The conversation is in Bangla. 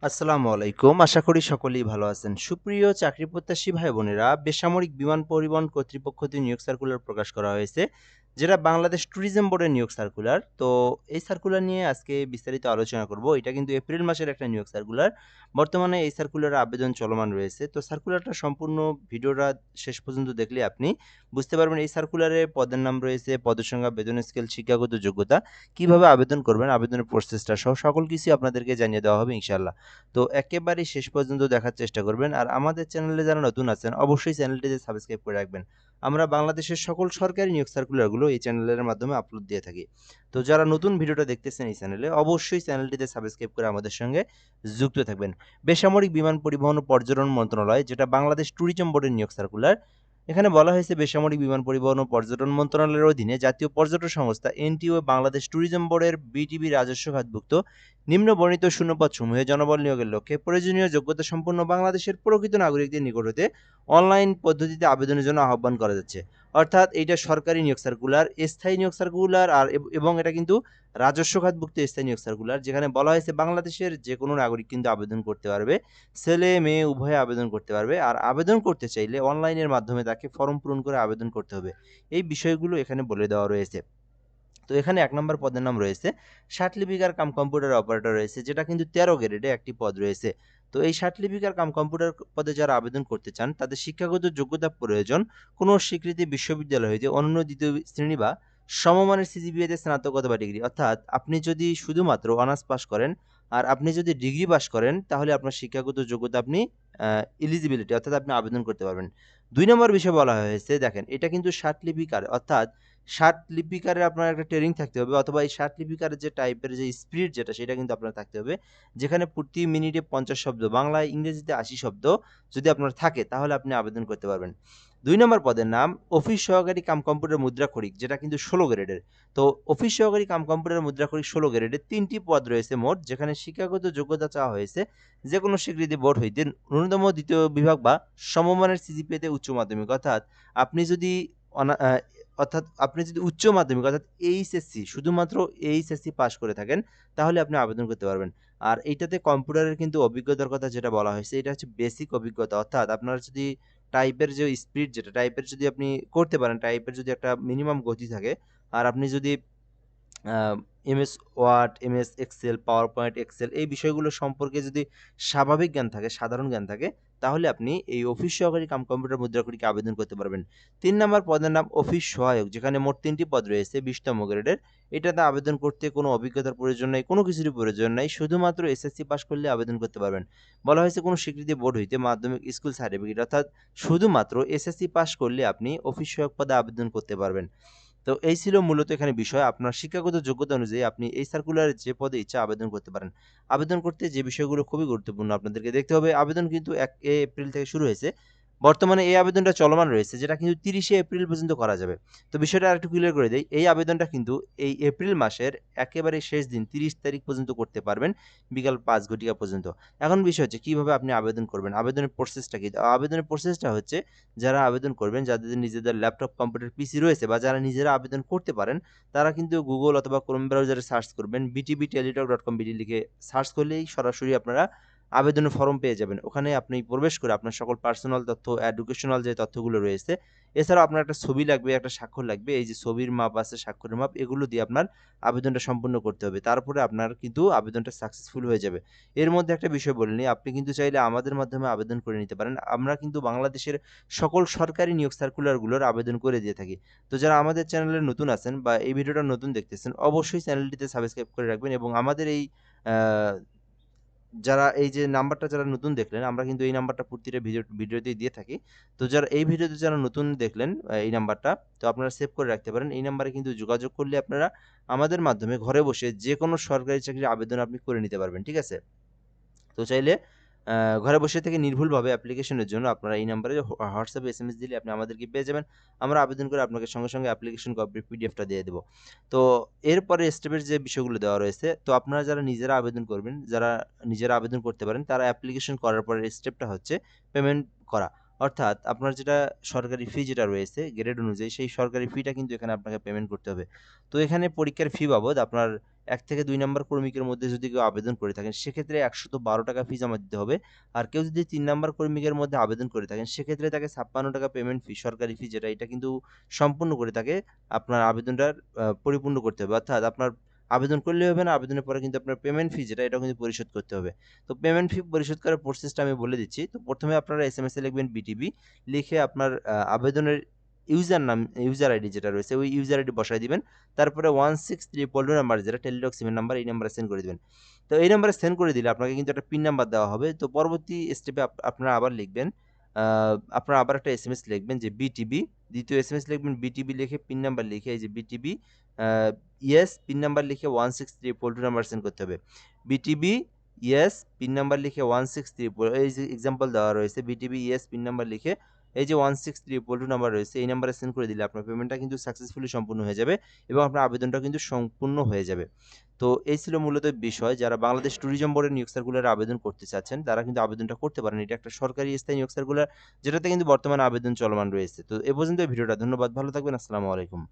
আসসালামু আলাইকুম। আশা করি সকলেই ভালো আছেন। সুপ্রিয় চাকরি প্রত্যাশী ভাই বোনেরা, বেসামরিক বিমান পরিবহন কর্তৃপক্ষ থেকে নিয়োগ সার্কুলার প্রকাশ করা হয়েছে, যেটা বাংলাদেশ ট্যুরিজম বোর্ডের নিয়োগ সার্কুলার। তো এই সার্কুলার নিয়ে আজকে বিস্তারিত আলোচনা করব। এটা কিন্তু এপ্রিল মাসের একটা নিয়োগ সার্কুলার। বর্তমানে এই সার্কুলারের আবেদন চলমান রয়েছে। তো সার্কুলারটা সম্পূর্ণ ভিডিওটা শেষ পর্যন্ত দেখলে আপনি বুঝতে পারবেন এই সার্কুলারে পদের নাম রয়েছে, পদের সংখ্যা, বেতন স্কেল, শিক্ষাগত যোগ্যতা, কিভাবে আবেদন করবেন, আবেদনের প্রসেসটা সহ সকল কিছুই আপনাদেরকে জানিয়ে দেওয়া হবে ইনশাআল্লাহ। তো একেবারেই শেষ পর্যন্ত দেখার চেষ্টা করবেন। আর আমাদের চ্যানেলে যারা নতুন আছেন অবশ্যই চ্যানেলটিতে সাবস্ক্রাইব করে রাখবেন। আমরা বাংলাদেশের সকল সরকারি নিয়োগ সার্কুলারগুলো এই চ্যানেলের মাধ্যমে আপলোড দিয়ে থাকি। তো যারা নতুন ভিডিওটা দেখতেছেন এই চ্যানেলে অবশ্যই চ্যানেলটিতে সাবস্ক্রাইব করে আমাদের সঙ্গে যুক্ত থাকবেন। বেসামরিক বিমান পরিবহন ও পর্যটন মন্ত্রণালয়, যেটা বাংলাদেশ ট্যুরিজম বোর্ডের নিয়োগ সার্কুলার, এখানে বলা হয়েছে বেসামরিক বিমান পরিবহন ও পর্যটন মন্ত্রণালয়ের অধীনে জাতীয় পর্যটন সংস্থা এনটিও বাংলাদেশ ট্যুরিজম বোর্ডের বিটিভি রাজস্ব খাতভুক্ত নিম্ন বর্ণিত শূন্যপদসমূহে জনবল নিয়োগের লক্ষ্যে প্রয়োজনীয় যোগ্যতা সম্পন্ন বাংলাদেশের প্রকৃত নাগরিকদের নিকট হতে অনলাইন পদ্ধতিতে আবেদনের জন্য আহ্বান করা যাচ্ছে। অর্থাৎ এইটা সরকারি নিয়োগ সার্কুলার, স্থায়ী নিয়োগ সার্কুলার, আর এবং এটা কিন্তু রাজস্ব খাতভুক্ত স্থায়ী নিয়োগ সার্কুলার, যেখানে বলা হয়েছে বাংলাদেশের যে কোনো নাগরিক কিন্তু আবেদন করতে পারবে। ছেলে মেয়ে উভয়ে আবেদন করতে পারবে। আর আবেদন করতে চাইলে অনলাইনের মাধ্যমে তাকে ফর্ম পূরণ করে আবেদন করতে হবে। এই বিষয়গুলো এখানে বলে দেওয়া রয়েছে। তো এখানে ১ নম্বর পদের নাম রয়েছে ষাট লিপিকার কাম কম্পিউটার অপারেটর রয়েছে, যেটা কিন্তু ১৩ গ্রেডে একটি পদ রয়েছে। তো এই ষাট লিপিকার কাম কম্পিউটার পদে যারা আবেদন করতে চান তাদের শিক্ষাগত যোগ্যতা প্রয়োজন কোনো স্বীকৃতি বিশ্ববিদ্যালয় হইতে অনন্য ২য় শ্রেণী বা সমমানের সিজিপিএতে স্নাতক অথবা ডিগ্রি। অর্থাৎ আপনি যদি শুধুমাত্র অনার্স পাস করেন আর আপনি যদি ডিগ্রি পাস করেন তাহলে আপনার শিক্ষাগত যোগ্যতা আপনি এলিজিবিলিটি অর্থাৎ আপনি আবেদন করতে পারবেন। ২ নম্বর বিষয় বলা হয়েছে, দেখেন এটা কিন্তু ষাট লিপিকার, অর্থাৎ ষাট লিপিকারে আপনার একটা ট্রেনিং থাকতে হবে, অথবা এই ষাট লিপিকারের যে টাইপের যে স্পিড যেটা সেটা কিন্তু আপনার থাকতে হবে। যেখানে প্রতি মিনিটে ৫০ শব্দ, বাংলায় ইংরেজিতে ৮০ শব্দ যদি আপনার থাকে তাহলে আপনি আবেদন করতে পারবেন। ২ নম্বর পদের নাম অফিস সহকারী কাম কম্পিউটার মুদ্রাক্ষরিক, যেটা কিন্তু ১৬ গ্রেডের। তো অফিস সহকারী কাম কম্পিউটার মুদ্রাক্ষরিক ১৬ গ্রেডের ৩টি পদ রয়েছে মোট, যেখানে শিক্ষাগত যোগ্যতা চাওয়া হয়েছে যেকোনো স্বীকৃতি বোর্ড হইতে ন্যূনতম ২য় বিভাগ বা সমমানের সিজিপিএতে উচ্চ মাধ্যমিক। আপনি যদি অনা আ অর্থাৎ আপনি যদি উচ্চ মাধ্যমিক অর্থাৎ এইচএসসি, শুধুমাত্র এইচএসসি পাস করে থাকেন তাহলে আপনি আবেদন করতে পারবেন। আর এইটাতে কম্পিউটারের কিন্তু অভিজ্ঞতার কথা যেটা বলা হয়েছে এটা হচ্ছে বেসিক অভিজ্ঞতা। অর্থাৎ আপনার যদি টাইপের যে স্পিড যেটা টাইপের যদি আপনি করতে পারেন, টাইপের যদি একটা মিনিমাম গতি থাকে, আর আপনি যদি আ MS Word, MS Excel, PowerPoint, Excel এই বিষয়গুলো সম্পর্কে যদি স্বাভাবিক জ্ঞান থাকে, সাধারণ জ্ঞান থাকে, তাহলে আপনি এই অফিস সহকারী কাম কম্পিউটার মুদ্রাক্ষরিকে আবেদন করতে পারবেন। ৩ নাম্বার পদের নাম অফিস সহায়ক, যেখানে মোট ৩ টি পদ রয়েছে ২০তম গ্রেডের। এটাতে আবেদন করতে কোনো অভিজ্ঞতার প্রয়োজন নাই, কোনো কিছুরই প্রয়োজন নাই। শুধুমাত্র এসএসসি পাস করলে আবেদন করতে পারবেন। বলা হয়েছে কোনো স্বীকৃতি বোর্ড হইতে মাধ্যমিক স্কুল সার্টিফিকেট, অর্থাৎ শুধুমাত্র এসএসসি পাস করলে আপনি অফিস সহায়ক পদে আবেদন করতে পারবেন। তো এই ছিল মূলত এখানে বিষয়। আপনার শিক্ষাগত যোগ্যতা অনুযায়ী আপনি এই সার্কুলারে যে পদে ইচ্ছা আবেদন করতে পারেন। আবেদন করতে যে বিষয়গুলো খুবই গুরুত্বপূর্ণ আপনাদেরকে দেখতে হবে। আবেদন কিন্তু এপ্রিল থেকে শুরু হয়েছে। বর্তমানে এই আবেদনটা চলমান রয়েছে, যেটা কিন্তু ৩০শে এপ্রিল পর্যন্ত করা যাবে। তো বিষয়টা আরেকটু ক্লিয়ার করে দেই। এই আবেদনটা কিন্তু এই এপ্রিল মাসের একেবারে শেষ দিন ৩০ তারিখ পর্যন্ত করতে পারবেন, বিকাল ৫ ঘটিকা পর্যন্ত। এখন বিষয় হচ্ছে কিভাবে আপনি আবেদন করবেন? আবেদনের প্রসেসটা কি? আবেদনের প্রসেসটা হচ্ছে, যারা আবেদন করবেন, যাদের নিজেদের ল্যাপটপ, কম্পিউটার, পিসি রয়েছে বা যারা নিজেরা আবেদন করতে পারেন, তারা কিন্তু গুগল অথবা ক্রোম ব্রাউজারে সার্চ করবেন। btbteletalk.com বিডি লিখে সার্চ করলেই সরাসরি আপনারা আবেদনের ফর্ম পেয়ে যাবেন। ওখানে আপনি প্রবেশ করে আপনার সকল পার্সোনাল তথ্য, এডুকেশনাল যে তথ্যগুলো রয়েছে, এছাড়াও আপনার একটা ছবি লাগবে, একটা স্বাক্ষর লাগবে। এই যে ছবির মাপ আছে, স্বাক্ষরের মাপ, এগুলো দিয়ে আপনার আবেদনটা সম্পূর্ণ করতে হবে। তারপরে আপনার কিন্তু আবেদনটা সাকসেসফুল হয়ে যাবে। এর মধ্যে একটা বিষয় বলে নিই, আপনি কিন্তু চাইলে আমাদের মাধ্যমে আবেদন করে নিতে পারেন। আমরা কিন্তু বাংলাদেশের সকল সরকারি নিয়োগ সার্কুলারগুলোর আবেদন করে দিয়ে থাকি। তো যারা আমাদের চ্যানেলে নতুন আছেন বা এই ভিডিওটা নতুন দেখতেছেন, অবশ্যই চ্যানেলটিতে সাবস্ক্রাইব করে রাখবেন এবং আমাদের এই আ যারা এই যে নাম্বারটা যারা নতুন দেখলেন, আমরা কিন্তু এই নাম্বারটা প্রতিটা ভিডিওতেই দিয়ে থাকি। তো যারা এই ভিডিওতে যারা নতুন দেখলেন এই নাম্বারটা, তো আপনারা সেভ করে রাখতে পারেন। এই নাম্বারে কিন্তু যোগাযোগ করলে আপনারা আমাদের মাধ্যমে ঘরে বসে যেকোনো সরকারি চাকরির আবেদন আপনি করে নিতে পারবেন। ঠিক আছে? তো চাইলে আ ঘরে বসে থেকে নির্ভুলভাবে অ্যাপ্লিকেশনের জন্য আপনারা এই নাম্বারে হোয়াটসঅ্যাপে এসএমএস দিলে আপনি আমাদেরকে পেয়ে যাবেন। আমরা আবেদন করে আপনাকে সঙ্গে, সঙ্গে অ্যাপ্লিকেশন কপির পিডিএফটা দিয়ে দেব। তো এরপরে স্টেপের যে বিষয়গুলো দেওয়া রয়েছে, তো আপনারা যারা নিজেরা আবেদন করবেন, যারা নিজেরা আবেদন করতে পারেন, তারা অ্যাপ্লিকেশন করার পরের স্টেপটা হচ্ছে পেমেন্ট করা। অর্থাৎ আপনার যেটা সরকারি ফি যেটা রয়েছে গ্রেড অনুযায়ী সেই সরকারি ফিটা কিন্তু এখানে আপনাকে পেমেন্ট করতে হবে। তো এখানে পরীক্ষার ফি বাবদ আপনার ১ থেকে ২ নাম্বার কর্মীকের মধ্যে যদি কেউ আবেদন করে থাকেন সেক্ষেত্রে ৳১১২ ফি জমা দিতে হবে। আর কেউ যদি ৩ নাম্বার কর্মীকের মধ্যে আবেদন করে থাকেন সেক্ষেত্রে তাকে ৳৫৬ পেমেন্ট ফি সরকারি ফি যেটা এটা কিন্তু সম্পূর্ণ করে তাকে আপনার আবেদনটার পরিপূর্ণ করতে হবে। অর্থাৎ আপনার আবেদন করলেই হবে না, আবেদনের পরে কিন্তু আপনার পেমেন্ট ফি যেটা এটাও কিন্তু পরিশোধ করতে হবে। তো পেমেন্ট ফি পরিশোধ করার প্রসেসটা আমি বলে দিচ্ছি। তো ১ম এ আপনারা এসএমএস এ লিখবেন বিটিবি, লিখে আপনার আবেদনের ইউজার আইডি যেটা রয়েছে ওই ইউজার আইডি বসায় দিবেন। তারপরে 16322 নাম্বার যেটা টেলিটক সিমের নাম্বার এই নাম্বারে সেন্ড করে দিবেন। তো এই নাম্বারে সেন্ড করে দিলে আপনাকে কিন্তু একটা পিন নাম্বার দেওয়া হবে। তো পরবর্তী স্টেপে আপনারা আবার লিখবেন, আ আপনারা আবার একটা এসএমএস লিখবেন যে বিটিবি, দ্বিতীয় এসএমএস লিখবেন বিটিবি লিখে পিন নাম্বার লিখে এই যে বিটিবি আ ইয়েস পিন নাম্বার লিখে 16322 নাম্বার সেন্ড করতে হবে। বিটিবি ইয়েস পিন নাম্বার লিখে 163 এই যে এক্সাম্পল দেওয়া রয়েছে বিটিবি ইয়েস পিন নাম্বার লিখে এই যে 16322 নাম্বার রয়েছে এই নাম্বারে সেন্ড করে দিলে আপনার পেমেন্টটা কিন্তু সাকসেসফুলি সম্পূর্ণ হয়ে যাবে এবং আপনার আবেদনটাও কিন্তু সম্পূর্ণ হয়ে যাবে। তো এই ছিল মূলত বিষয়। যারা বাংলাদেশ ট্যুরিজম বোর্ডের নিয়োগ সার্কুলারে আবেদন করতে চাচ্ছেন তারা কিন্তু আবেদনটা করতে পারেন। এটা একটা সরকারি স্থায়ী নিয়োগ সার্কুলার যেটাতে কিন্তু বর্তমানে আবেদন চলমান রয়েছে। তো এ পর্যন্ত এই ভিডিওটা। ধন্যবাদ। ভালো থাকবেন। আসসালামু আলাইকুম।